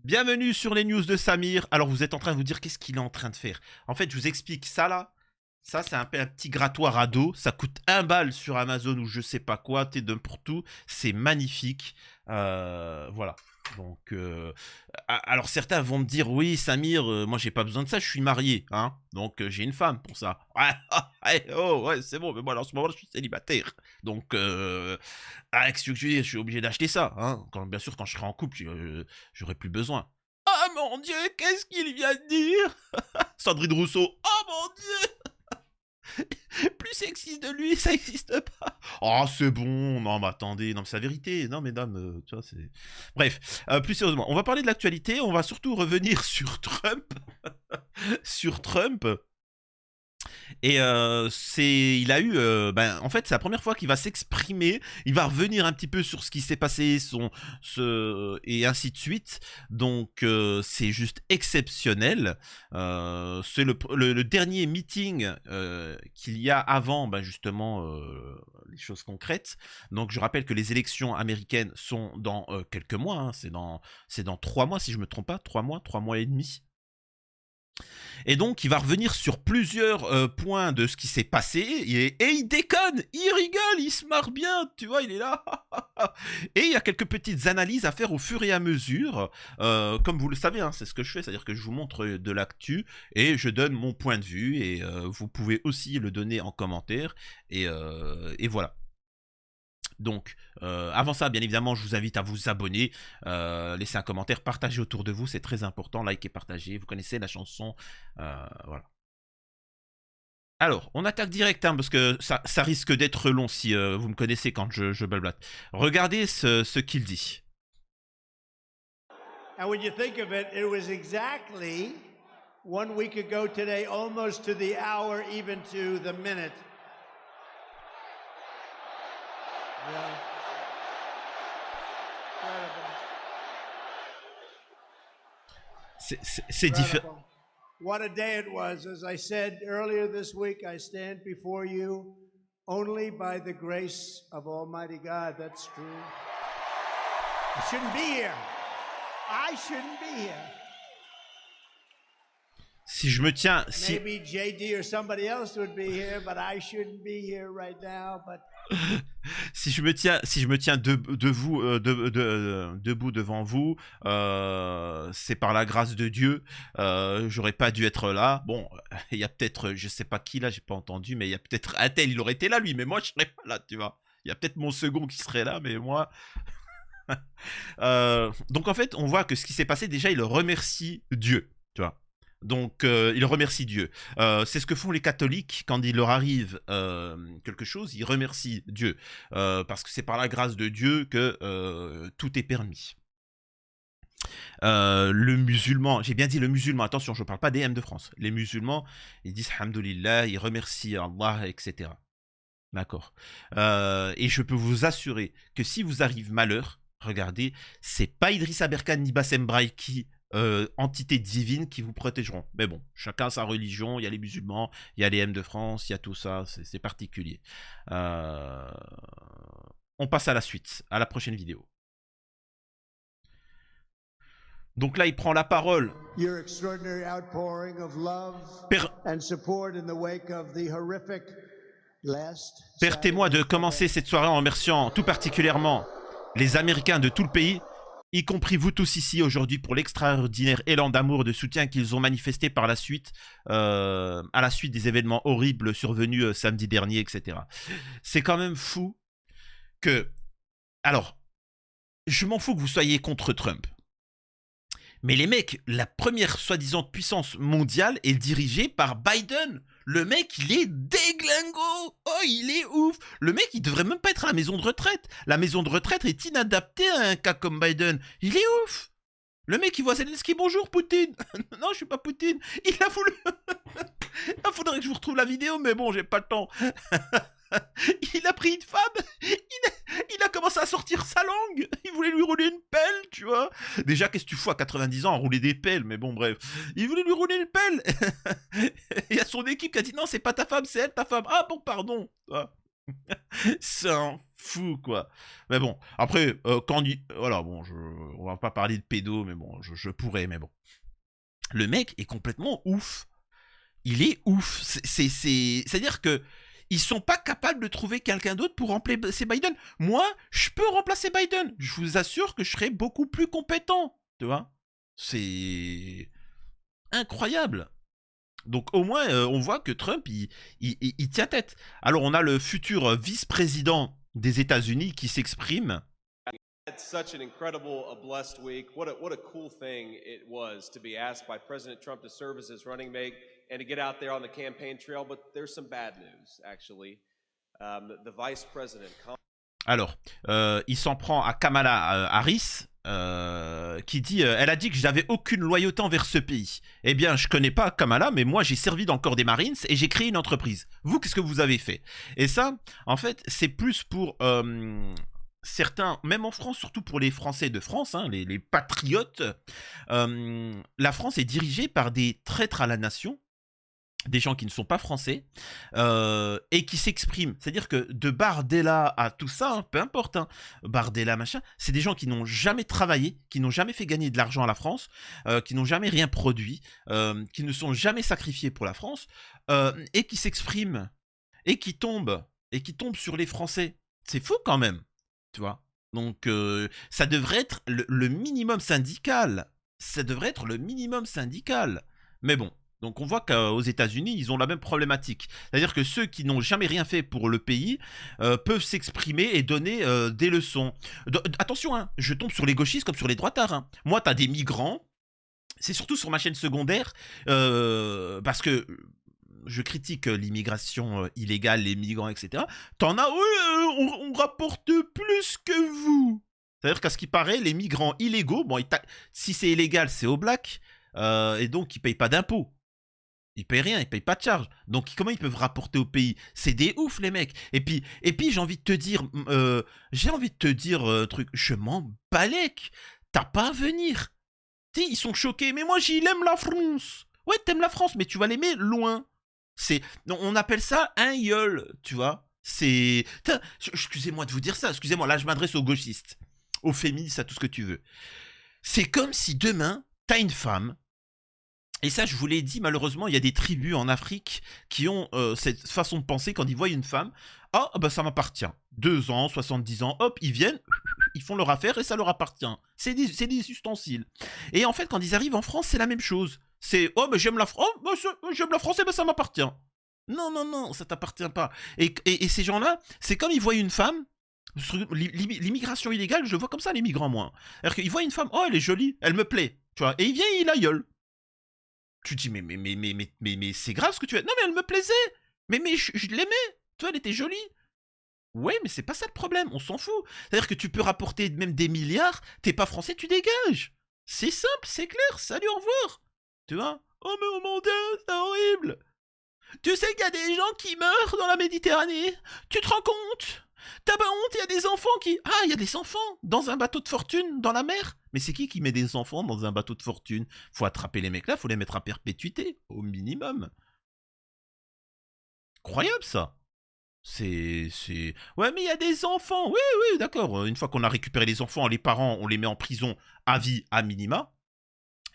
Bienvenue sur les news de Samir. Alors vous êtes en train de vous dire qu'est-ce qu'il est en train de faire. En fait, je vous explique ça là. Ça, c'est un petit grattoir à dos. Ça coûte 1 balle sur Amazon ou je sais pas quoi. T'es de pour tout. C'est magnifique. Voilà. Donc, alors certains vont me dire, oui, Samir, moi j'ai pas besoin de ça, je suis marié, hein. Donc j'ai une femme pour ça. Ouais, ouais, oh, ouais, c'est bon, mais moi en ce moment je suis célibataire. Donc, qu'est-ce que je suis obligé d'acheter ça, hein. Bien sûr, quand je serai en couple, j'aurai plus besoin. Oh mon Dieu, qu'est-ce qu'il vient de dire? Sandrine Rousseau, oh mon Dieu! Plus sexiste de lui, ça existe pas. Oh, c'est bon. Non, mais attendez. Non, mais c'est la vérité. Non, mesdames, tu vois, c'est... Bref, plus sérieusement, on va parler de l'actualité. On va surtout revenir sur Trump. Sur Trump. Et il a eu, en fait, c'est la première fois qu'il va s'exprimer. Il va revenir un petit peu sur ce qui s'est passé, et ainsi de suite. Donc, c'est juste exceptionnel. C'est le dernier meeting qu'il y a avant, justement, les choses concrètes. Donc, je rappelle que les élections américaines sont dans quelques mois. Hein. C'est dans 3 mois, si je me trompe pas. 3 mois et demi. Et donc, il va revenir sur plusieurs points de ce qui s'est passé. Et il déconne, il rigole, il se marre bien, tu vois, il est là. Et il y a quelques petites analyses à faire au fur et à mesure. Comme vous le savez, hein, c'est ce que je fais, c'est-à-dire que je vous montre de l'actu et je donne mon point de vue. Et vous pouvez aussi le donner en commentaire. Et voilà. Donc, avant ça, bien évidemment, je vous invite à vous abonner, laisser un commentaire, partager autour de vous, c'est très important, like et partager, vous connaissez la chanson, voilà. Alors, on attaque direct, hein, parce que ça risque d'être long si vous me connaissez quand je blablate. Regardez ce qu'il dit. And when you think of it, it was exactly 1 week ago today, almost to the hour, even to the minute. Yeah. C'est différent. What a day it was. As I said earlier this week, I stand before you only by the grace of Almighty God. That's true. I shouldn't be here. I shouldn't be here. Si je me tiens... Maybe JD or somebody else would be here, but I shouldn't be here right now, but... si je me tiens debout devant vous, c'est par la grâce de Dieu. J'aurais pas dû être là. Bon, il y a peut-être, je sais pas qui là, j'ai pas entendu, mais il y a peut-être un tel, il aurait été là lui, mais moi je serais pas là, tu vois. Il y a peut-être mon second qui serait là, mais moi. Donc en fait, on voit que ce qui s'est passé, déjà, il remercie Dieu, tu vois. Donc, il remercie Dieu. C'est ce que font les catholiques quand il leur arrive quelque chose, ils remercient Dieu. Parce que c'est par la grâce de Dieu que tout est permis. Le musulman, j'ai bien dit le musulman, attention, je ne parle pas des M de France. Les musulmans, ils disent Alhamdoulilah, ils remercient Allah, etc. D'accord. Et je peux vous assurer que si vous arrive malheur, regardez, c'est pas Idrissa Berkane ni Bassem Braille qui... entités divines qui vous protégeront. Mais bon, chacun sa religion, il y a les musulmans, il y a les M de France, il y a tout ça, c'est particulier. On passe à la suite, à la prochaine vidéo. Donc là, il prend la parole. Permettez-moi de commencer cette soirée en remerciant tout particulièrement les Américains de tout le pays, y compris vous tous ici aujourd'hui, pour l'extraordinaire élan d'amour et de soutien qu'ils ont manifesté par la suite, à la suite des événements horribles survenus samedi dernier, etc. C'est quand même fou que... Alors, je m'en fous que vous soyez contre Trump. Mais les mecs, la première soi-disant puissance mondiale est dirigée par Biden. Le mec, il est déglingo. Oh, il est ouf. Le mec, il devrait même pas être à la maison de retraite. La maison de retraite est inadaptée à un cas comme Biden. Il est ouf. Le mec, il voit Zelensky, bonjour Poutine. Non, je suis pas Poutine. Il a voulu... Il faudrait que je vous retrouve la vidéo, mais bon, j'ai pas le temps. Il a pris une femme, il a commencé à sortir sa langue, il voulait lui rouler une pelle, tu vois. Déjà, qu'est-ce que tu fous à 90 ans à rouler des pelles, mais bon, bref. Il voulait lui rouler une pelle. Il y a son équipe qui a dit non, c'est pas ta femme, c'est elle ta femme. Ah bon, pardon. C'est un fou, quoi. Mais bon, après, voilà, bon, on va pas parler de pédo, mais bon, je pourrais, mais bon. Le mec est complètement ouf. Il est ouf. C'est-à-dire que ils sont pas capables de trouver quelqu'un d'autre pour remplacer Biden. Moi, je peux remplacer Biden. Je vous assure que je serai beaucoup plus compétent. Tu vois? C'est incroyable. Donc au moins, on voit que Trump, il tient tête. Alors on a le futur vice-président des États-Unis qui s'exprime. Had such an incredible, blessed week. What a cool thing it was to be asked by President Trump to serve as his running mate and to get out there on the campaign trail. But there's some bad news, actually. The vice president. Alors, il s'en prend à Kamala Harris, qui dit elle a dit que je n'avais aucune loyauté envers ce pays. Eh bien, je connais pas Kamala, mais moi j'ai servi dans le corps des Marines et j'ai créé une entreprise. Vous, qu'est-ce que vous avez fait? Et ça, en fait, c'est plus pour certains, même en France, surtout pour les Français de France, hein, les patriotes. La France est dirigée par des traîtres à la nation, des gens qui ne sont pas français, et qui s'expriment. C'est-à-dire que de Bardella à tout ça, hein, peu importe, hein, Bardella, machin, c'est des gens qui n'ont jamais travaillé, qui n'ont jamais fait gagner de l'argent à la France, qui n'ont jamais rien produit, qui ne sont jamais sacrifiés pour la France, et qui s'expriment, et qui tombent sur les Français. C'est fou quand même, tu vois. Donc ça devrait être le minimum syndical. Ça devrait être le minimum syndical. Mais bon. Donc on voit qu'aux États-Unis, ils ont la même problématique. C'est-à-dire que ceux qui n'ont jamais rien fait pour le pays peuvent s'exprimer et donner des leçons. Attention, hein, je tombe sur les gauchistes comme sur les droitards. Hein. Moi, t'as des migrants. C'est surtout sur ma chaîne secondaire, parce que je critique l'immigration illégale, les migrants, etc. T'en as, oui, on rapporte plus que vous. C'est-à-dire qu'à ce qui paraît, les migrants illégaux, bon, si c'est illégal, c'est au black, et donc ils payent pas d'impôts. Ils payent rien, ils payent pas de charges. Donc comment ils peuvent rapporter au pays? C'est des ouf les mecs. Et puis j'ai envie de te dire, truc, je m'en balèque. T'as pas à venir. Tu sais, ils sont choqués. Mais moi j'aime la France. Ouais, t'aimes la France, mais tu vas l'aimer loin. On appelle ça un yole, tu vois. Excusez-moi de vous dire ça. Excusez-moi, là je m'adresse aux gauchistes, aux féministes, à tout ce que tu veux. C'est comme si demain t'as une femme. Et ça, je vous l'ai dit, malheureusement, il y a des tribus en Afrique qui ont cette façon de penser quand ils voient une femme. Ah, bah ça m'appartient. 2 ans, 70 ans, hop, ils viennent, ils font leur affaire et ça leur appartient. C'est des ustensiles. Et en fait, quand ils arrivent en France, c'est la même chose. C'est, oh, bah j'aime la France, oh, bah, j'aime la France, et bah ça m'appartient. Non, non, non, ça t'appartient pas. Et ces gens-là, c'est comme ils voient une femme. L'immigration illégale, je vois comme ça les migrants, moi. C'est-à-dire qu'ils voient une femme, oh, elle est jolie, elle me plaît. Tu vois, et il vient, il la gueule. Tu te dis, mais c'est grave ce que tu as. Non, mais elle me plaisait. Mais je l'aimais. Toi, elle était jolie. Ouais, mais c'est pas ça le problème. On s'en fout. C'est-à-dire que tu peux rapporter même des milliards. T'es pas français, tu dégages. C'est simple, c'est clair. Salut, au revoir. Tu vois? Oh, mais oh mon Dieu, c'est horrible. Tu sais qu'il y a des gens qui meurent dans la Méditerranée. Tu te rends compte? T'as pas honte, il y a des enfants qui... Ah, il y a des enfants dans un bateau de fortune, dans la mer. Mais c'est qui met des enfants dans un bateau de fortune? Faut attraper les mecs là, faut les mettre à perpétuité, au minimum. Incroyable ça. Ouais, mais il y a des enfants. Oui, oui, d'accord. Une fois qu'on a récupéré les enfants, les parents, on les met en prison à vie, à minima.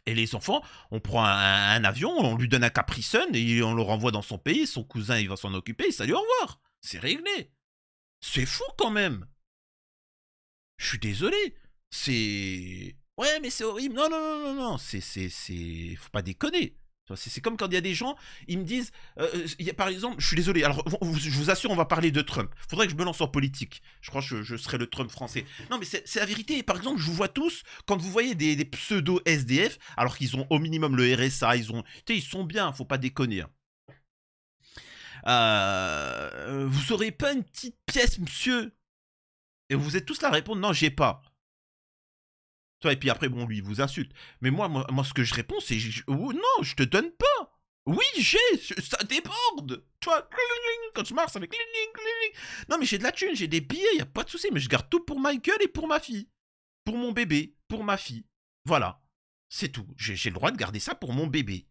Et les enfants, on prend un avion, on lui donne un Capri Sun et on le renvoie dans son pays. Son cousin, il va s'en occuper. Salut, au revoir. C'est réglé. C'est fou quand même. Je suis désolé. C'est... Ouais, mais c'est horrible. Non, non, non, non, non. Faut pas déconner. C'est comme quand il y a des gens, ils me disent... par exemple, je suis désolé. Alors, je vous assure, on va parler de Trump. Faudrait que je me lance en politique. Je crois que je serai le Trump français. Non, mais c'est la vérité. Par exemple, je vous vois tous, quand vous voyez des pseudo-SDF, alors qu'ils ont au minimum le RSA, ils sont bien, faut pas déconner. Vous aurez pas une petite pièce, monsieur? Et vous êtes tous là à répondre, non, j'ai pas. Toi, et puis après, bon, lui, il vous insulte. Mais moi, ce que je réponds, c'est, oh, non, je te donne pas. Oui, ça déborde. Toi, quand je marche, ça fait non, mais j'ai de la thune, j'ai des billets, y a pas de souci, mais je garde tout pour ma gueule et pour ma fille. Pour mon bébé, pour ma fille. Voilà. C'est tout. J'ai le droit de garder ça pour mon bébé.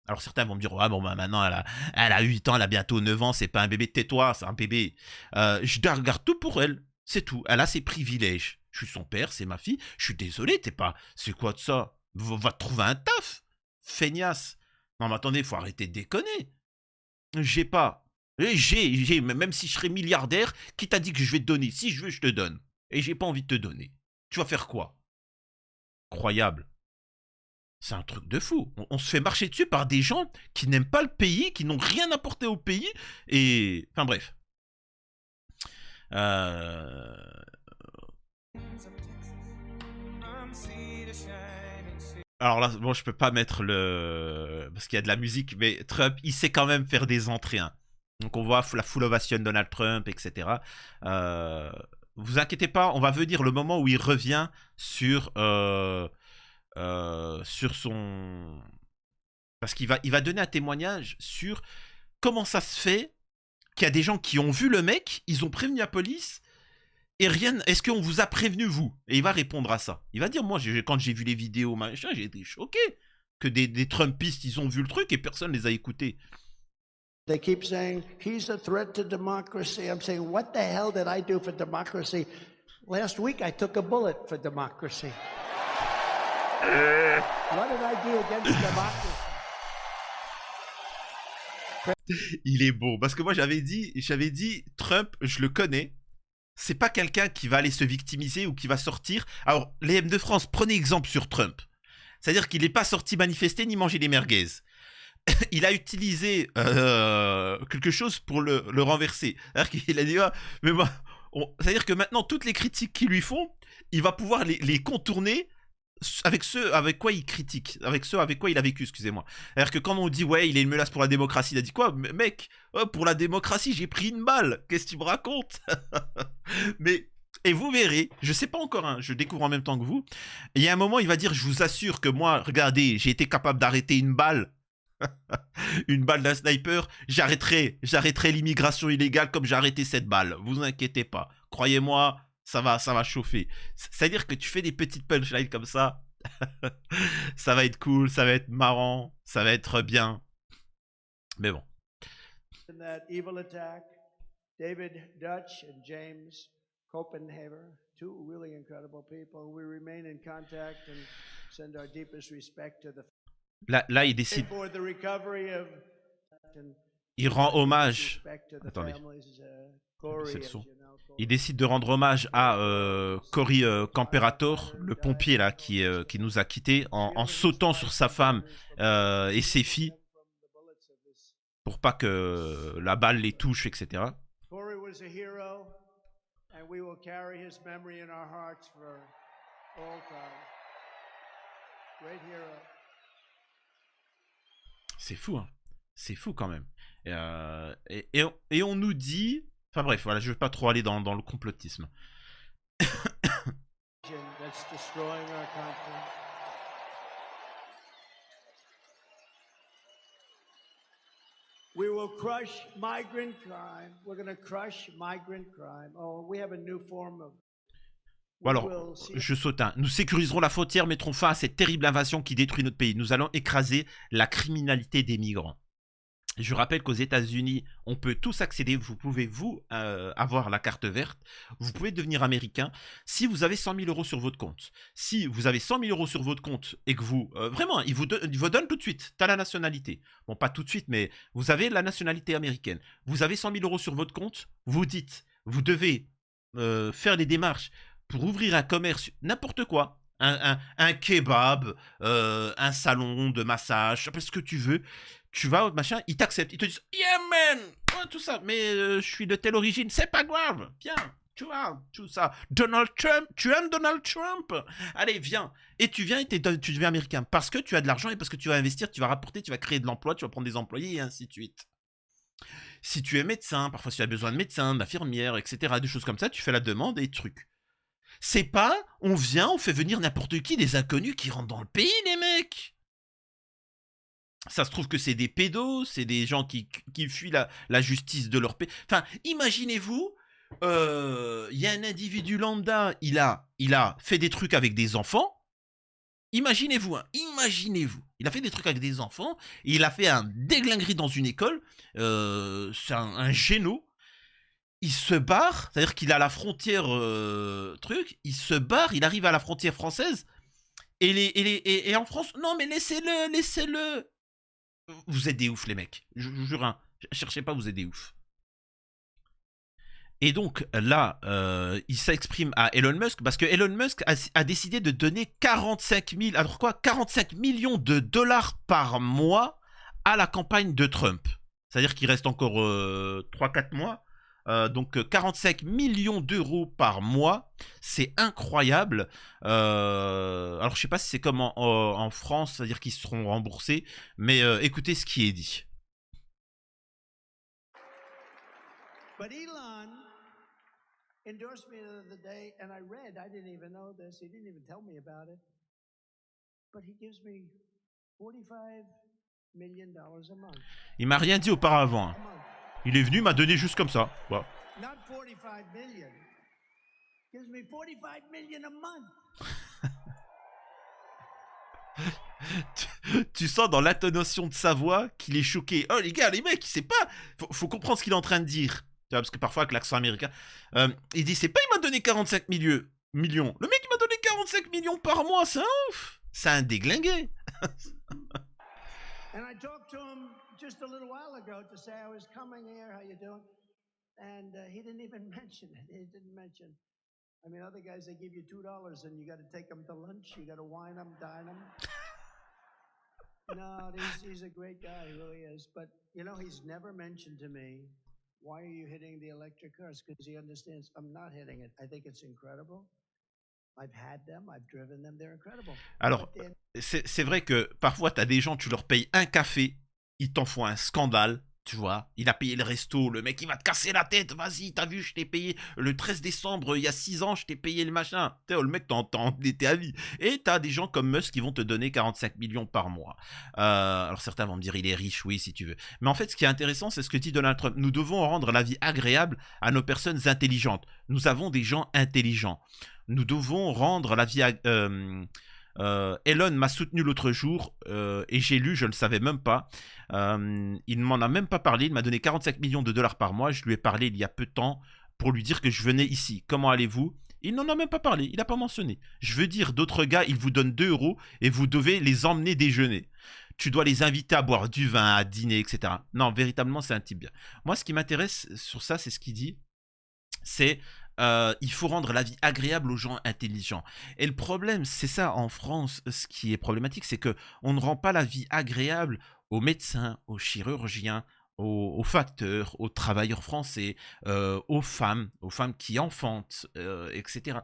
Alors certains vont me dire, ah bon, bah, maintenant elle a 8 ans, elle a bientôt 9 ans, c'est pas un bébé, tais-toi, c'est un bébé. Je regarde tout pour elle, c'est tout. Elle a ses privilèges. Je suis son père, c'est ma fille. Je suis désolé, t'es pas. C'est quoi de ça? Va te trouver un taf, feignasse. Non, mais attendez, faut arrêter de déconner. J'ai pas. Même si je serais milliardaire, qui t'a dit que je vais te donner? Si je veux, je te donne. Et j'ai pas envie de te donner. Tu vas faire quoi? Croyable. C'est un truc de fou. On se fait marcher dessus par des gens qui n'aiment pas le pays, qui n'ont rien apporté au pays. Et. Enfin bref. Alors là, bon, je peux pas mettre le. Parce qu'il y a de la musique, mais Trump, il sait quand même faire des entrées. Hein. Donc on voit la full ovation Donald Trump, etc. Vous inquiétez pas, on va venir le moment où il revient sur son... Parce il va donner un témoignage sur comment ça se fait qu'il y a des gens qui ont vu le mec, ils ont prévenu la police, et rien... Est-ce qu'on vous a prévenu, vous? Et il va répondre à ça. Il va dire, moi, quand j'ai vu les vidéos, machin, j'ai été choqué que des Trumpistes, ils ont vu le truc et personne les a écoutés. They keep saying, he's a threat to democracy. I'm saying, what the hell did I do for democracy? Last week, I took a bullet for democracy. What did I do against democracy? Il est beau. Parce que moi, j'avais dit, Trump, je le connais. C'est pas quelqu'un qui va aller se victimiser ou qui va sortir. Alors, les M de France, prenez exemple sur Trump. C'est-à-dire qu'il n'est pas sorti manifester ni manger des merguez. Il a utilisé quelque chose pour le renverser. C'est-à-dire qu'il a dit, ah, mais moi, c'est-à-dire que maintenant, toutes les critiques qu'ils lui font, il va pouvoir les contourner avec ceux avec quoi il critique, avec ceux avec quoi il a vécu, excusez-moi. C'est-à-dire que quand on dit, ouais, il est une menace pour la démocratie, il a dit quoi? Mec, pour la démocratie, j'ai pris une balle. Qu'est-ce que tu me racontes? Mais... Et vous verrez, je sais pas encore, hein, je découvre en même temps que vous. Il y a un moment, il va dire, je vous assure que moi, regardez, j'ai été capable d'arrêter une balle. Une balle d'un sniper, j'arrêterai l'immigration illégale comme j'ai arrêté cette balle. Vous inquiétez pas. Croyez-moi, ça va chauffer. C'est-à-dire que tu fais des petites punchlines comme ça. Ça va être cool, ça va être marrant, ça va être bien. Mais bon. In that evil attack, David Dutch and James Copenhaver, two really incredible people. We remain in contact and send our deepest respect to the Là, il décide. Il rend hommage. Attendez. C'est le son. Il décide de rendre hommage à Cory Camperator, le pompier là qui nous a quittés en sautant sur sa femme et ses filles pour pas que la balle les touche, etc. Cory was a hero, and we will carry his memory in our hearts for all time. Great hero. C'est fou, hein. C'est fou quand même. Et on nous dit... Enfin bref, voilà, je ne vais pas trop aller dans le complotisme. We will crush migrant crime. We're going to crush migrant crime. Oh, we have a new form of... Alors, je saute un. Nous sécuriserons la frontière, mettrons fin à cette terrible invasion qui détruit notre pays. Nous allons écraser la criminalité des migrants. Je rappelle qu'aux États-Unis, on peut tous accéder. Vous pouvez, avoir la carte verte. Vous pouvez devenir américain si vous avez 100 000 euros sur votre compte. Si vous avez 100 000 euros sur votre compte et que vous... vraiment, il vous donne tout de suite. Tu as la nationalité. Bon, pas tout de suite, mais vous avez la nationalité américaine. Vous avez 100 000 euros sur votre compte. Vous dites, vous devez faire les démarches pour ouvrir un commerce, n'importe quoi, un kebab, un salon de massage, ce que tu veux, tu vas au machin, ils t'acceptent, ils te disent « Yeah man !» tout ça, mais je suis de telle origine, c'est pas grave, viens, tu vois, tout ça. Donald Trump, tu aimes Donald Trump? Allez, viens. Et tu viens et tu deviens américain, parce que tu as de l'argent et parce que tu vas investir, tu vas rapporter, tu vas créer de l'emploi, tu vas prendre des employés et ainsi de suite. Si tu es médecin, parfois si tu as besoin de médecin, d'infirmière, etc., des choses comme ça, tu fais la demande et trucs. C'est pas, on vient, on fait venir n'importe qui, des inconnus qui rentrent dans le pays, les mecs. Ça se trouve que c'est des pédos, c'est des gens qui fuient la justice de leur pays. Enfin, imaginez-vous, y a un individu lambda, il a fait des trucs avec des enfants, Imaginez-vous, hein, imaginez-vous. Il a fait des trucs avec des enfants, il a fait un déglinguerie dans une école, c'est un géno. Il se barre, c'est-à-dire qu'il a la frontière truc, il se barre, il arrive à la frontière française, et en France, non mais laissez-le, laissez-le. Vous êtes des oufs les mecs, je vous jure, hein, cherchez pas, vous êtes des oufs. Et donc là, il s'exprime à Elon Musk parce que Elon Musk a décidé de donner 45 000, alors quoi, 45 millions de dollars par mois à la campagne de Trump. C'est-à-dire qu'il reste encore 3-4 mois. Donc 45 millions d'euros par mois, c'est incroyable. Alors je sais pas si c'est comme en France, c'est-à-dire qu'ils seront remboursés, mais écoutez ce qui est dit. But Elon endorsed me the other day, and I didn't even know this, he didn't even tell me about it, but he gives me $45 million a month. Il m'a rien dit auparavant, hein. A month. Il est venu, m'a donné juste comme ça. Voilà. Not 45 million. Gives me 45 million a month. Tu sens dans l'intonation de sa voix qu'il est choqué. Oh les gars, les mecs, il sait pas. Faut comprendre ce qu'il est en train de dire. Tu vois, parce que parfois avec l'accent américain, il dit c'est pas il m'a donné 45 millions. Le mec il m'a donné 45 millions par mois, c'est un ouf. C'est un déglingué. And I talked to him just a little while ago to say I was coming here, how you doing? And he didn't even mention it. He didn't mention. I mean, other guys, they give you $2 and you got to take them to lunch. You got to wine them, dine them. No, he's a great guy, he really is. But, you know, he's never mentioned to me, why are you hitting the electric cars? Because he understands I'm not hitting it. I think it's incredible. I've had them, I've driven them, they're incredible. Alors, c'est vrai que parfois, t'as des gens, tu leur payes un café, ils t'en font un scandale, tu vois. Il a payé le resto, le mec, il va te casser la tête, vas-y, t'as vu, je t'ai payé le 13 décembre, il y a 6 ans, je t'ai payé le machin. Le mec, t'en endetté à vie. Et t'as des gens comme Musk qui vont te donner 45 millions par mois. Alors, certains vont me dire, il est riche, oui, si tu veux. Mais en fait, ce qui est intéressant, c'est ce que dit Donald Trump. Nous devons rendre la vie agréable à nos personnes intelligentes. Nous avons des gens intelligents. Nous devons rendre la vie... Elon m'a soutenu l'autre jour et j'ai lu, je ne le savais même pas. Il ne m'en a même pas parlé. Il m'a donné 45 millions de dollars par mois. Je lui ai parlé il y a peu de temps pour lui dire que je venais ici. Comment allez-vous? Il n'en a même pas parlé. Il n'a pas mentionné. Je veux dire, d'autres gars, ils vous donnent 2 euros et vous devez les emmener déjeuner. Tu dois les inviter à boire du vin, à dîner, etc. Non, véritablement, c'est un type bien. Moi, ce qui m'intéresse sur ça, c'est ce qu'il dit. C'est il faut rendre la vie agréable aux gens intelligents. Et le problème, c'est ça en France, ce qui est problématique, c'est que on ne rend pas la vie agréable aux médecins, aux chirurgiens, aux facteurs, aux travailleurs français, aux femmes qui enfantent, etc.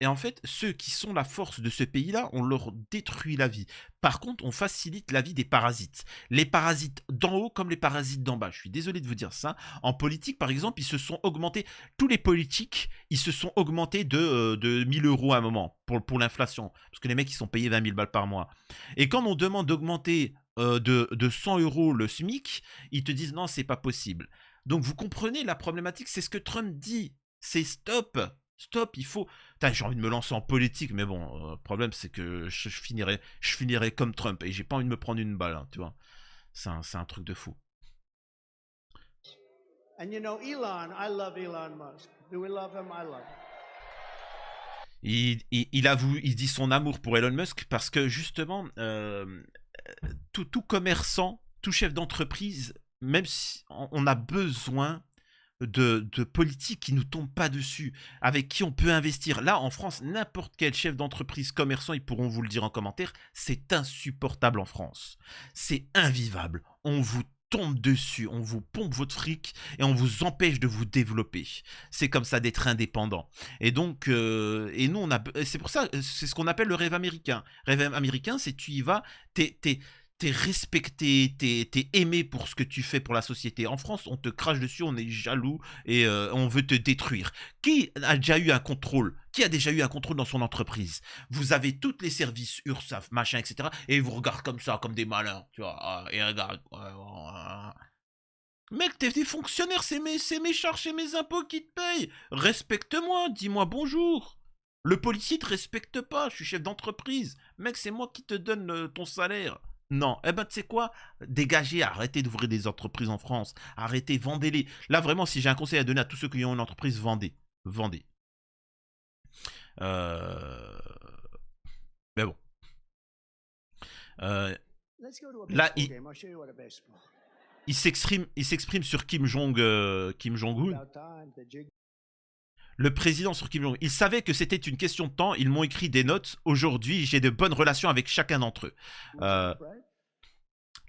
Et en fait, ceux qui sont la force de ce pays-là, on leur détruit la vie. Par contre, on facilite la vie des parasites. Les parasites d'en haut comme les parasites d'en bas. Je suis désolé de vous dire ça. En politique, par exemple, ils se sont augmentés. Tous les politiques, ils se sont augmentés de 1000 euros à un moment pour l'inflation. Parce que les mecs, ils sont payés 20 000 balles par mois. Et quand on demande d'augmenter de 100 euros le SMIC, ils te disent non, c'est pas possible. Donc vous comprenez la problématique, c'est ce que Trump dit. C'est stop. Stop, il faut... Putain, j'ai envie de me lancer en politique, mais bon, le problème c'est que je finirai comme Trump et j'ai pas envie de me prendre une balle, hein, tu vois. C'est un truc de fou. And you know, Elon, I love Elon Musk. Do we love him? I love him. Il dit son amour pour Elon Musk parce que justement, tout commerçant, tout chef d'entreprise, même si on a besoin de politiques qui nous tombent pas dessus, avec qui on peut investir. Là, en France, n'importe quel chef d'entreprise commerçant, ils pourront vous le dire en commentaire, c'est insupportable en France. C'est invivable. On vous tombe dessus, on vous pompe votre fric et on vous empêche de vous développer. C'est comme ça d'être indépendant. Et donc, et nous, c'est pour ça, c'est ce qu'on appelle le rêve américain. Rêve américain, c'est tu y vas, t'es respecté, t'es aimé pour ce que tu fais pour la société. En France, on te crache dessus, on est jaloux et on veut te détruire. Qui a déjà eu un contrôle? Qui a déjà eu un contrôle dans son entreprise? Vous avez tous les services URSSAF, machin, etc. Et ils vous regardent comme ça, comme des malins. Tu vois, et regarde. Mec, t'es fonctionnaire, c'est mes charges et mes impôts qui te payent. Respecte-moi, dis-moi bonjour. Le policier te respecte pas, je suis chef d'entreprise. Mec, c'est moi qui te donne ton salaire. Non, eh ben tu sais quoi? Dégagez, arrêtez d'ouvrir des entreprises en France. Arrêtez, vendez-les. Là, vraiment, si j'ai un conseil à donner à tous ceux qui ont une entreprise, vendez. Vendez. Euh... Mais bon. Let's go to a Là, baseball game. I'll show you what a baseball. il s'exprime sur Kim Jong-un. About time, the jig. Le président sur Kim Jong-un. Il savait que c'était une question de temps. Ils m'ont écrit des notes. Aujourd'hui, j'ai de bonnes relations avec chacun d'entre eux. Right?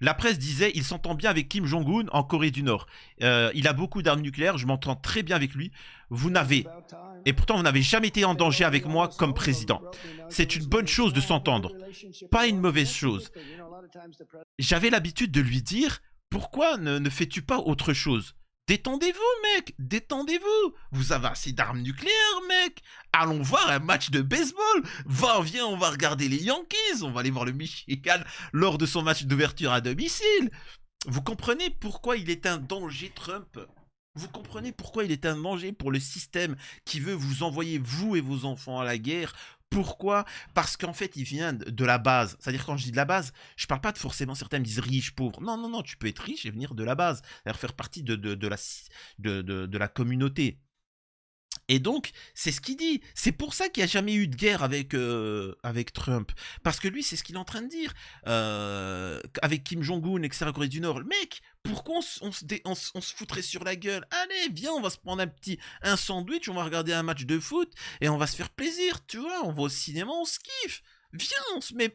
La presse disait il s'entend bien avec Kim Jong-un en Corée du Nord. Il a beaucoup d'armes nucléaires. Je m'entends très bien avec lui. Vous n'avez... About time. Et pourtant, vous n'avez jamais été en danger avec moi comme président. C'est une bonne chose de s'entendre. Pas une mauvaise chose. J'avais l'habitude de lui dire pourquoi ne fais-tu pas autre chose? Détendez-vous, mec, détendez-vous. Vous avez assez d'armes nucléaires, mec. Allons voir un match de baseball. Viens, on va regarder les Yankees. On va aller voir le Michigan lors de son match d'ouverture à domicile. Vous comprenez pourquoi il est un danger, Trump? Vous comprenez pourquoi il est un danger pour le système qui veut vous envoyer, vous et vos enfants, à la guerre? Pourquoi? Parce qu'en fait, il vient de la base. C'est-à-dire, quand je dis de la base, je parle pas de forcément, certains me disent riche, pauvre. Non, non, non, tu peux être riche et venir de la base. C'est-à-dire faire partie de la communauté. Et donc, c'est ce qu'il dit. C'est pour ça qu'il n'y a jamais eu de guerre avec Trump. Parce que lui, c'est ce qu'il est en train de dire. Avec Kim Jong-un, etc., Corée du Nord. Mec, pourquoi on se foutrait sur la gueule? Allez, viens, on va se prendre un sandwich, on va regarder un match de foot et on va se faire plaisir, tu vois. On va au cinéma, on se kiffe. Viens,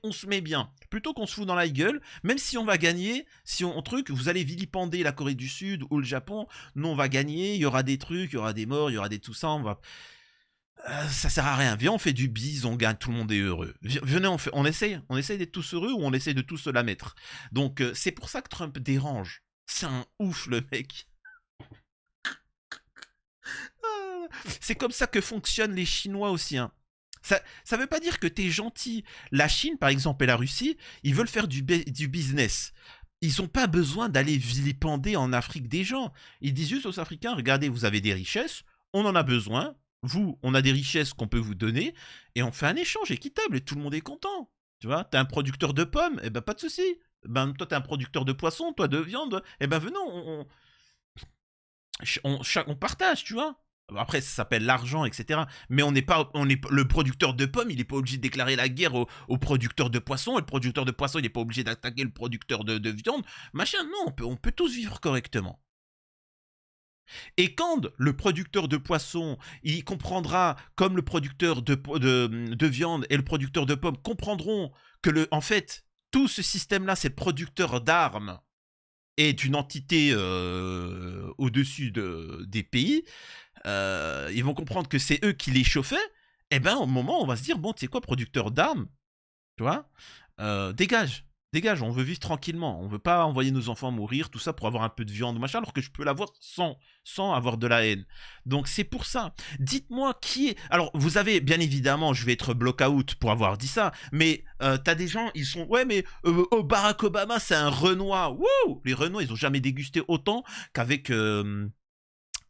on se met bien. Plutôt qu'on se fout dans la gueule, même si on va gagner, si on truc, vous allez vilipender la Corée du Sud ou le Japon, nous on va gagner, il y aura des trucs, il y aura des morts, il y aura des tout ça, on va... ça sert à rien. Viens, on fait du bise, on gagne, tout le monde est heureux. Venez, on essaye d'être tous heureux ou on essaye de tous se la mettre. Donc c'est pour ça que Trump dérange. C'est un ouf le mec. C'est comme ça que fonctionnent les Chinois aussi, hein. Ça veut pas dire que t'es gentil. La Chine, par exemple, et la Russie, ils veulent faire du business. Ils n'ont pas besoin d'aller vilipender en Afrique des gens. Ils disent juste aux Africains, regardez, vous avez des richesses, on en a besoin. Vous, on a des richesses qu'on peut vous donner, et on fait un échange équitable, et tout le monde est content. Tu vois, t'es un producteur de pommes, eh ben pas de souci. Ben toi, t'es un producteur de poisson, toi de viande, eh ben venons, on partage, tu vois. Après, ça s'appelle l'argent, etc. Mais le producteur de pommes, il n'est pas obligé de déclarer la guerre au producteur de poissons. Et le producteur de poissons, il n'est pas obligé d'attaquer le producteur de viande. Machin, non, on peut tous vivre correctement. Et quand le producteur de poissons, il comprendra, comme le producteur de viande et le producteur de pommes comprendront que, en fait, tout ce système-là, c'est le producteur d'armes est une entité au-dessus des pays, ils vont comprendre que c'est eux qui les chauffaient, et ben au moment on va se dire, bon, tu sais quoi, producteur d'armes, tu vois, dégage, on veut vivre tranquillement, on veut pas envoyer nos enfants mourir, tout ça pour avoir un peu de viande, machin, alors que je peux l'avoir sans avoir de la haine. Donc c'est pour ça. Dites-moi qui est... Alors vous avez, bien évidemment, je vais être block-out pour avoir dit ça, mais t'as des gens, ils sont... Ouais, mais Barack Obama, c'est un Renoir. Wouh! Les Renois, ils ont jamais dégusté autant qu'avec...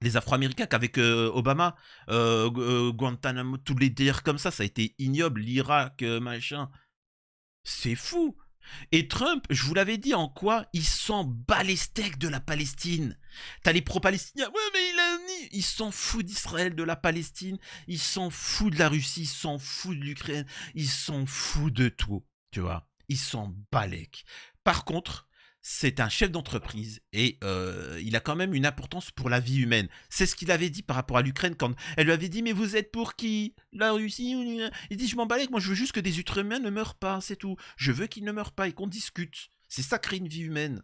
les Afro-Américains qu'avec Obama, Guantanamo, tous les délires comme ça a été ignoble, l'Irak, machin. C'est fou. Et Trump, je vous l'avais dit en quoi, il s'en bat les steaks de la Palestine. T'as les pro-palestiniens, ouais mais il s'en fout d'Israël, de la Palestine, il s'en fout de la Russie, il s'en fout de l'Ukraine, il s'en fout de tout, tu vois. Il s'en balèque. Par contre, c'est un chef d'entreprise et il a quand même une importance pour la vie humaine. C'est ce qu'il avait dit par rapport à l'Ukraine quand elle lui avait dit « Mais vous êtes pour qui? La Russie ?» Il dit « Je m'en balèque, moi je veux juste que des êtres humains ne meurent pas, c'est tout. Je veux qu'ils ne meurent pas et qu'on discute. C'est ça créer une vie humaine. »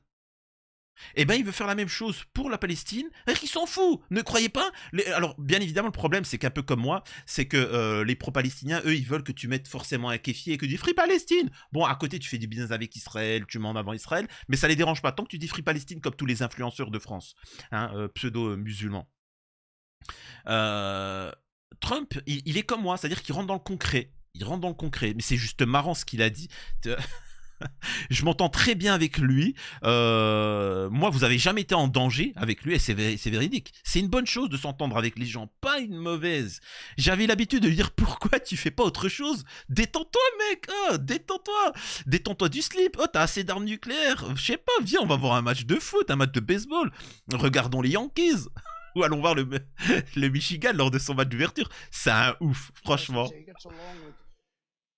Eh ben il veut faire la même chose pour la Palestine, et il s'en fout, ne croyez pas. Alors bien évidemment le problème c'est qu'un peu comme moi, c'est que les pro-palestiniens, eux ils veulent que tu mettes forcément un kéfier et que tu dis Free Palestine. Bon à côté tu fais du business avec Israël, tu mets en avant Israël, mais ça les dérange pas tant que tu dis Free Palestine comme tous les influenceurs de France, hein, pseudo-musulmans. Trump, il est comme moi, c'est-à-dire qu'il rentre dans le concret. Il rentre dans le concret, mais c'est juste marrant ce qu'il a dit. Je m'entends très bien avec lui. Moi, vous avez jamais été en danger avec lui et c'est véridique. C'est une bonne chose de s'entendre avec les gens, pas une mauvaise. J'avais l'habitude de lui dire pourquoi tu fais pas autre chose. Détends-toi, mec. Oh, détends-toi. Détends-toi du slip. Oh, t'as assez d'armes nucléaires. Je sais pas, viens, on va voir un match de foot, un match de baseball. Regardons les Yankees. Ou allons voir le Michigan lors de son match d'ouverture. C'est un ouf, franchement.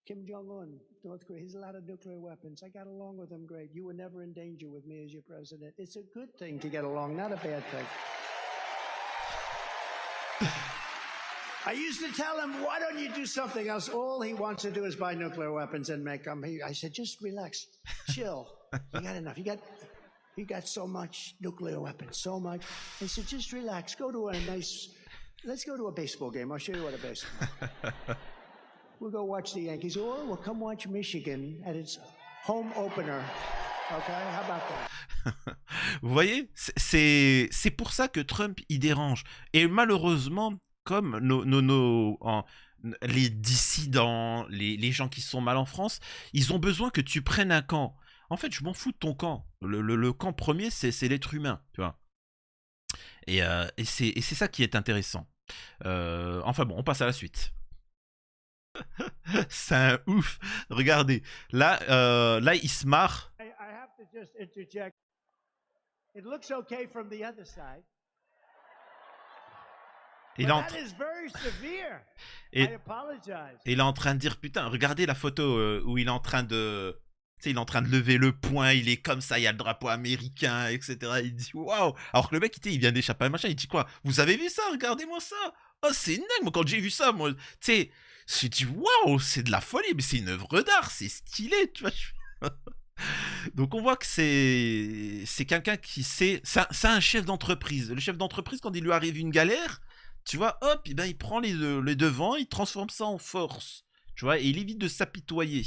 Kim Jong-un, North Korea, he's a lot of nuclear weapons. I got along with him great. You were never in danger with me as your president. It's a good thing to get along, not a bad thing. I used to tell him, why don't you do something else? All he wants to do is buy nuclear weapons and make them. I said, just relax, chill. You got enough. You got so much nuclear weapons, so much. I said, just relax. Let's go to a baseball game. I'll show you what a baseball. We'll go watch the Yankees, or we'll come watch Michigan at its home opener. Okay, how about that? Vous voyez, c'est pour ça que Trump il dérange. Et malheureusement, comme les dissidents, les gens qui sont mal en France, ils ont besoin que tu prennes un camp. En fait, je m'en fous de ton camp. Le camp premier, c'est l'être humain, tu vois. Et c'est ça qui est intéressant. Enfin bon, on passe à la suite. C'est un ouf. Regardez, là, il se marre. I have to just interject. It looks okay from the other side. Il But that is very severe. Et- I apologize. il est en train de dire, putain, regardez la photo où il est en train de... Tu sais, il est en train de lever le poing, il est comme ça, il y a le drapeau américain, etc. Il dit, waouh. Alors que le mec, il vient d'échapper à un machin, il dit quoi? Vous avez vu ça? Regardez-moi ça. Oh, c'est dingue, moi, quand j'ai vu ça, moi, tu sais... J'ai dit waouh, c'est de la folie, mais c'est une œuvre d'art, c'est stylé, tu vois. Donc on voit que c'est quelqu'un qui sait, c'est un chef d'entreprise. Le chef d'entreprise, quand il lui arrive une galère, tu vois, hop, et ben il prend les devants, il transforme ça en force, tu vois, et il évite de s'apitoyer.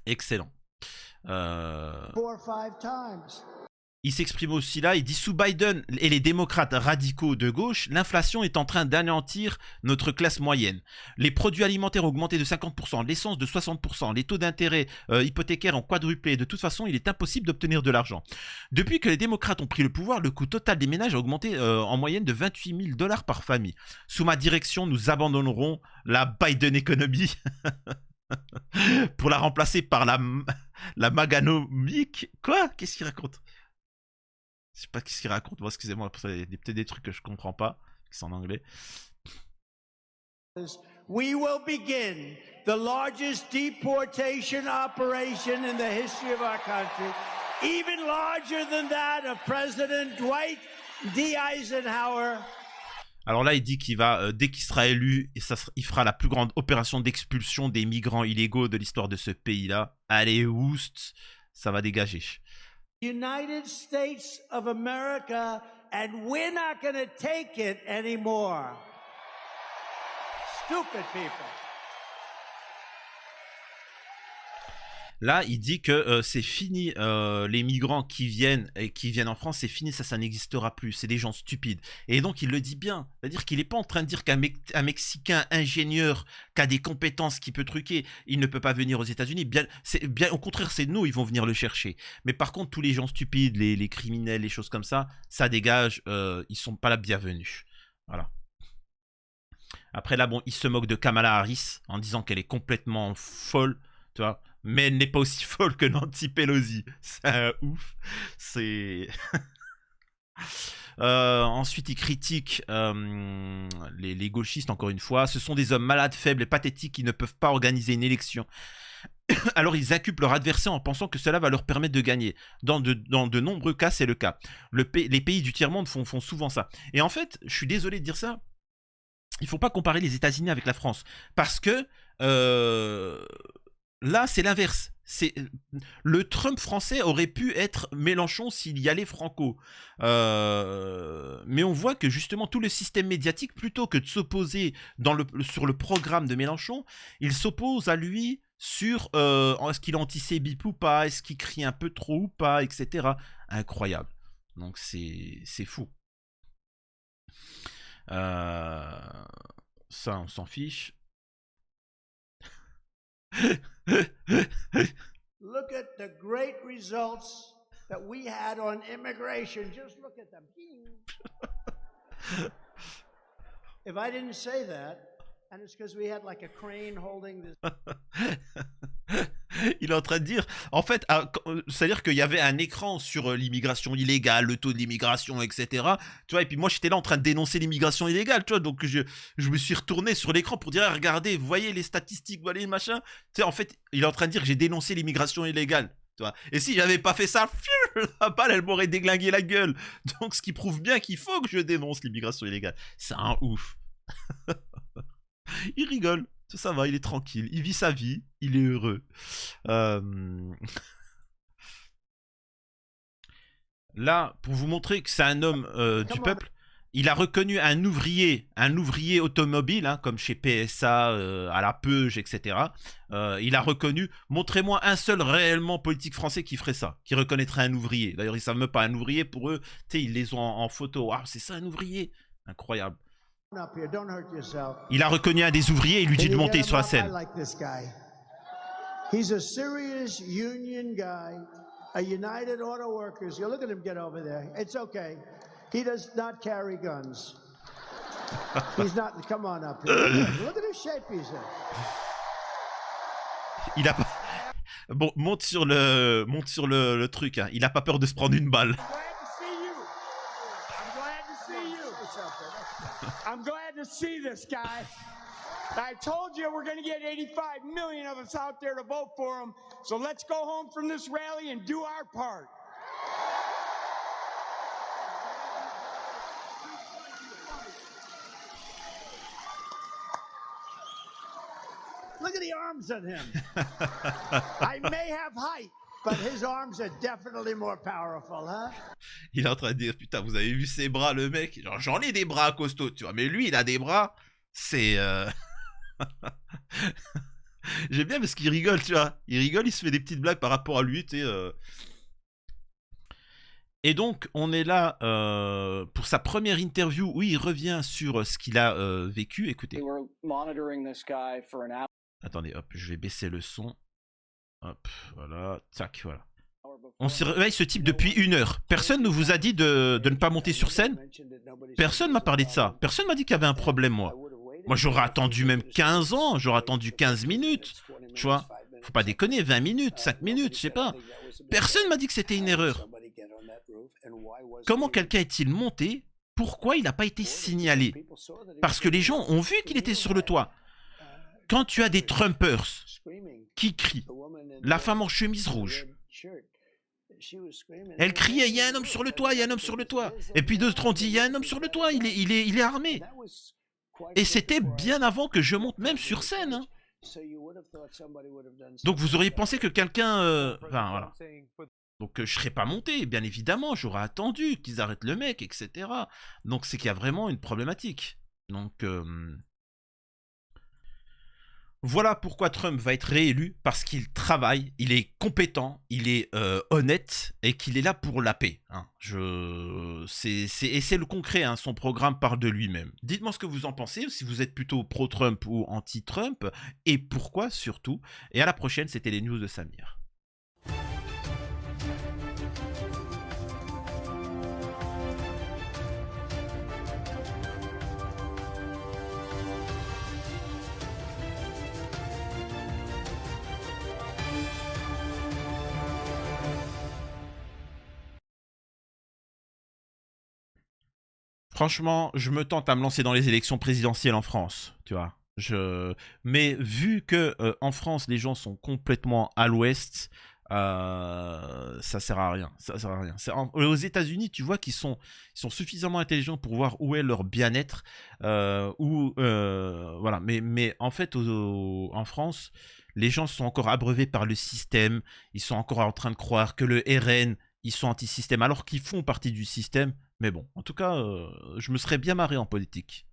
Excellent. 4 or 5 times. Il s'exprime aussi là, il dit sous Biden et les démocrates radicaux de gauche, l'inflation est en train d'anéantir notre classe moyenne. Les produits alimentaires ont augmenté de 50%, l'essence de 60%, les taux d'intérêt hypothécaires ont quadruplé. De toute façon, il est impossible d'obtenir de l'argent. Depuis que les démocrates ont pris le pouvoir, le coût total des ménages a augmenté en moyenne de 28 000 $ par famille. Sous ma direction, nous abandonnerons la Biden économie pour la remplacer par la Maganomique. Quoi? Qu'est-ce qu'il raconte? Je sais pas ce qu'il raconte. Moi, excusez-moi, il y a peut-être des trucs que je comprends pas, qui sont en anglais. We will begin the largest deportation operation in the history of our country, even larger than that of President Dwight D. Eisenhower. Alors là, il dit qu'il va, dès qu'il sera élu, il fera la plus grande opération d'expulsion des migrants illégaux de l'histoire de ce pays-là. Allez, oust, ça va dégager. United States of America, and we're not going to take it anymore. Stupid people. Là, il dit que c'est fini, les migrants qui viennent en France, c'est fini, ça n'existera plus, c'est des gens stupides. Et donc, il le dit bien, c'est-à-dire qu'il n'est pas en train de dire qu'un Mexicain ingénieur qui a des compétences, qui peut truquer, il ne peut pas venir aux États-Unis. Bien, au contraire, c'est nous, ils vont venir le chercher. Mais par contre, tous les gens stupides, les criminels, les choses comme ça, ça dégage, ils sont pas la bienvenue. Voilà. Après, là, bon, il se moque de Kamala Harris en disant qu'elle est complètement folle, tu vois. Mais elle n'est pas aussi folle que Nancy Pelosi. C'est ouf. C'est... ensuite, il critique les gauchistes, encore une fois. Ce sont des hommes malades, faibles et pathétiques qui ne peuvent pas organiser une élection. Alors, ils inculpent leur adversaire en pensant que cela va leur permettre de gagner. Dans de nombreux cas, c'est le cas. Les pays du tiers-monde font souvent ça. Et en fait, je suis désolé de dire ça, il ne faut pas comparer les États-Unis avec la France. Parce que... là, c'est l'inverse. Le Trump français aurait pu être Mélenchon s'il y allait franco. Mais on voit que justement tout le système médiatique, plutôt que de s'opposer sur le programme de Mélenchon, il s'oppose à lui sur est-ce qu'il est antisémite ou pas, est-ce qu'il crie un peu trop ou pas, etc. Incroyable. Donc c'est fou. Ça, on s'en fiche. look at the great results that we had on immigration. Just look at them. If I didn't say that, and it's because we had like a crane holding this. Il est en train de dire, en fait, c'est-à-dire qu'il y avait un écran sur l'immigration illégale, le taux de l'immigration, etc. Tu vois, et puis moi j'étais là en train de dénoncer l'immigration illégale, tu vois, donc je me suis retourné sur l'écran pour dire, ah, regardez, vous voyez les statistiques, vous voyez les machins. Tu sais, en fait, il est en train de dire que j'ai dénoncé l'immigration illégale, tu vois. Et si j'avais pas fait ça, la balle, elle m'aurait déglingué la gueule. Donc ce qui prouve bien qu'il faut que je dénonce l'immigration illégale. C'est un ouf. Il rigole. Ça va, il est tranquille, il vit sa vie, il est heureux. Là, pour vous montrer que c'est un homme du peuple, il a reconnu un ouvrier automobile, hein, comme chez PSA, à la Peuge, etc. Il a reconnu, montrez-moi un seul réellement politique français qui ferait ça, qui reconnaîtrait un ouvrier. D'ailleurs, ils savent même pas un ouvrier, pour eux, tu sais, ils les ont en photo. Ah, c'est ça un ouvrier, incroyable. Il a reconnu un des ouvriers et lui dit de monter sur la scène. He's a serious union guy, a United Auto Workers. You look at him get over there. It's okay. He does not carry guns. He's not. Come on up here. Look at his shape he's in. Il a pas. Bon, monte sur le truc. Hein. Il a pas peur de se prendre une balle. I'm glad to see this guy. I told you we're going to get 85 million of us out there to vote for him. So let's go home from this rally and do our part. Look at the arms on him. I may have height, but his arms are definitely more powerful, huh? Il est en train de dire, putain, vous avez vu ses bras, le mec? Genre, j'en ai des bras costauds, tu vois, mais lui, il a des bras, c'est... J'aime bien parce qu'il rigole, tu vois. Il rigole, il se fait des petites blagues par rapport à lui, tu sais. Et donc, on est là pour sa première interview où il revient sur ce qu'il a vécu. Écoutez. Attendez, hop, je vais baisser le son. Hop, voilà, tac, voilà. On surveille ce type depuis 1 heure. Personne ne vous a dit de ne pas monter sur scène? Personne m'a parlé de ça. Personne m'a dit qu'il y avait un problème, moi. Moi, j'aurais attendu même 15 ans. J'aurais attendu 15 minutes. Tu vois? Faut pas déconner, 20 minutes, 5 minutes, je sais pas. Personne m'a dit que c'était une erreur. Comment quelqu'un est-il monté? Pourquoi il n'a pas été signalé? Parce que les gens ont vu qu'il était sur le toit. Quand tu as des Trumpers qui crient, la femme en chemise rouge, elle criait, il y a un homme sur le toit, il y a un homme sur le toit. Et puis d'autres ont dit, il y a un homme sur le toit, il est armé. Et c'était bien avant que je monte même sur scène. Hein. Donc vous auriez pensé que quelqu'un... Enfin, voilà. Donc je serais pas monté, bien évidemment, j'aurais attendu qu'ils arrêtent le mec, etc. Donc c'est qu'il y a vraiment une problématique. Donc... Voilà pourquoi Trump va être réélu, parce qu'il travaille, il est compétent, il est honnête et qu'il est là pour la paix. Hein. Et c'est le concret, hein, son programme parle de lui-même. Dites-moi ce que vous en pensez, si vous êtes plutôt pro-Trump ou anti-Trump, et pourquoi surtout. Et à la prochaine, c'était les news de Samir. Franchement, je me tente à me lancer dans les élections présidentielles en France, tu vois. Mais vu que en France, les gens sont complètement à l'ouest, ça sert à rien. Ça sert à rien. Aux États-Unis, tu vois qu'ils sont suffisamment intelligents pour voir où est leur bien-être, voilà. Mais en fait, en France, les gens sont encore abreuvés par le système. Ils sont encore en train de croire que le RN, ils sont anti-système, alors qu'ils font partie du système. Mais bon, en tout cas, je me serais bien marré en politique.